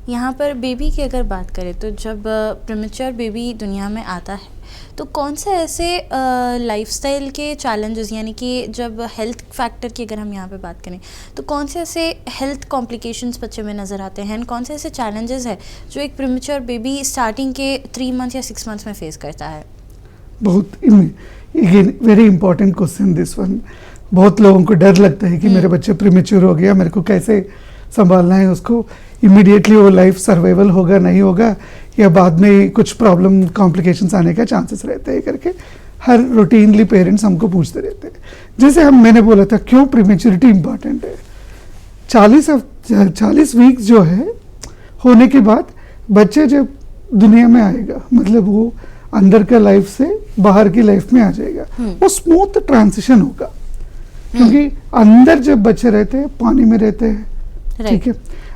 यहाँ पर बेबी की अगर बात करें तो जब प्रीमेच्योर बेबी दुनिया में आता है तो कौन से ऐसे लाइफस्टाइल के चैलेंजेस, यानी कि जब हेल्थ फैक्टर की अगर हम यहाँ पे बात करें तो कौन से ऐसे हेल्थ कॉम्प्लिकेशंस बच्चे में नज़र आते हैं, कौन से ऐसे चैलेंजेस है जो एक प्रीमेच्योर बेबी स्टार्टिंग के 3 मंथ या 6 मंथ्स में फेस करता है? बहुत very important question this one. बहुत लोगों को डर लगता है कि मेरे बच्चे प्रीमेच्योर हो गया, मेरे को कैसे संभालना है उसको, इमीडिएटली वो लाइफ सर्वाइवल होगा नहीं होगा, या बाद में कुछ प्रॉब्लम कॉम्प्लिकेशंस आने का चांसेस रहते हैं करके हर रूटीनली पेरेंट्स हमको पूछते रहते हैं। जैसे मैंने बोला था क्यों प्रीमेच्योरिटी इंपॉर्टेंट है। 40 वीक्स जो है होने के बाद बच्चे जब दुनिया में आएगा, मतलब वो अंदर का लाइफ से बाहर की लाइफ में आ जाएगा, वो स्मूथ ट्रांजिशन होगा। क्योंकि अंदर जब बच्चे रहते हैं पानी में रहते हैं, ठीक है,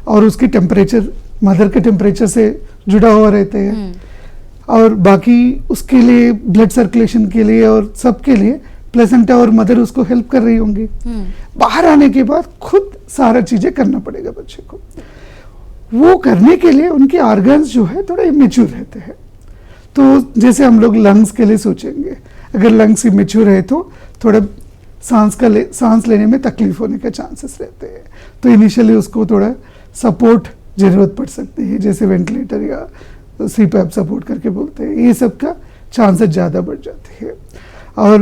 और उसकी टेम्परेचर मदर के टेम्परेचर से जुड़ा हुआ रहते हैं, और बाकी उसके लिए ब्लड सर्कुलेशन के लिए और सबके लिए प्लेसेंटा और मदर उसको हेल्प कर रही होंगी। बाहर आने के बाद खुद सारा चीजें करना पड़ेगा बच्चे को। वो करने के लिए उनके ऑर्गन्स जो है थोड़ा इमेच्योर रहते हैं। तो जैसे हम लोग लंग्स के लिए सोचेंगे, अगर लंग्स इमेच्योर है तो थोड़ा सांस लेने में तकलीफ होने के चांसेस रहते हैं, तो इनिशियली उसको थोड़ा सपोर्ट जरूरत पड़ सकती है, जैसे वेंटिलेटर या सीपैप सपोर्ट करके बोलते हैं, ये सब का चांसेस ज़्यादा बढ़ जाते हैं। और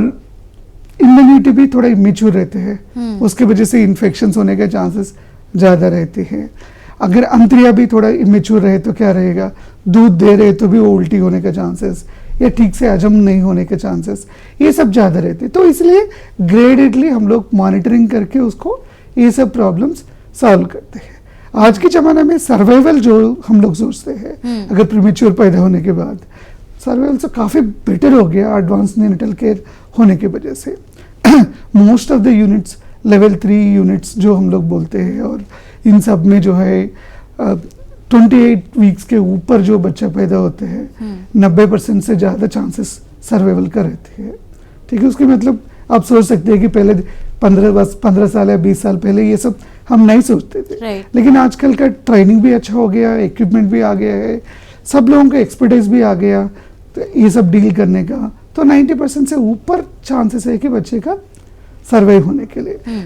इम्यूनिटी भी थोड़ा इमेच्योर रहते हैं, उसके वजह से इन्फेक्शंस होने के चांसेस ज़्यादा रहते हैं। अगर अंतरिया भी थोड़ा इमेच्योर रहे तो क्या रहेगा, दूध दे रहे तो भी वो उल्टी होने के चांसेस या ठीक से हजम नहीं होने के चांसेस ये सब ज़्यादा रहते हैं। तो इसलिए ग्रेडेडली हम लोग मॉनिटरिंग करके उसको ये सब प्रॉब्लम्स सॉल्व करते हैं। आज के ज़माने में सर्वाइवल जो हम लोग सोचते हैं, अगर प्रीमेच्योर पैदा होने के बाद सर्वाइवल से काफ़ी बेटर हो गया एडवांस नीनेटल केयर होने की वजह से। Most of the units level 3 units जो हम लोग बोलते हैं, और इन सब में जो है 28 वीक्स के ऊपर जो बच्चा पैदा होते हैं 90% से ज़्यादा चांसेस सर्वाइवल का रहते हैं, ठीक है। उसके मतलब आप सोच सकते हैं कि पहले 15 साल या 20 साल पहले ये सब हम नहीं सोचते थे, लेकिन आजकल का ट्रेनिंग भी अच्छा हो गया, इक्विपमेंट भी आ गया है, सब लोगों का एक्सपर्टाइज भी आ गया तो ये सब डील करने का, तो 90% से ऊपर चांसेस है कि बच्चे का सर्वाइव होने के लिए।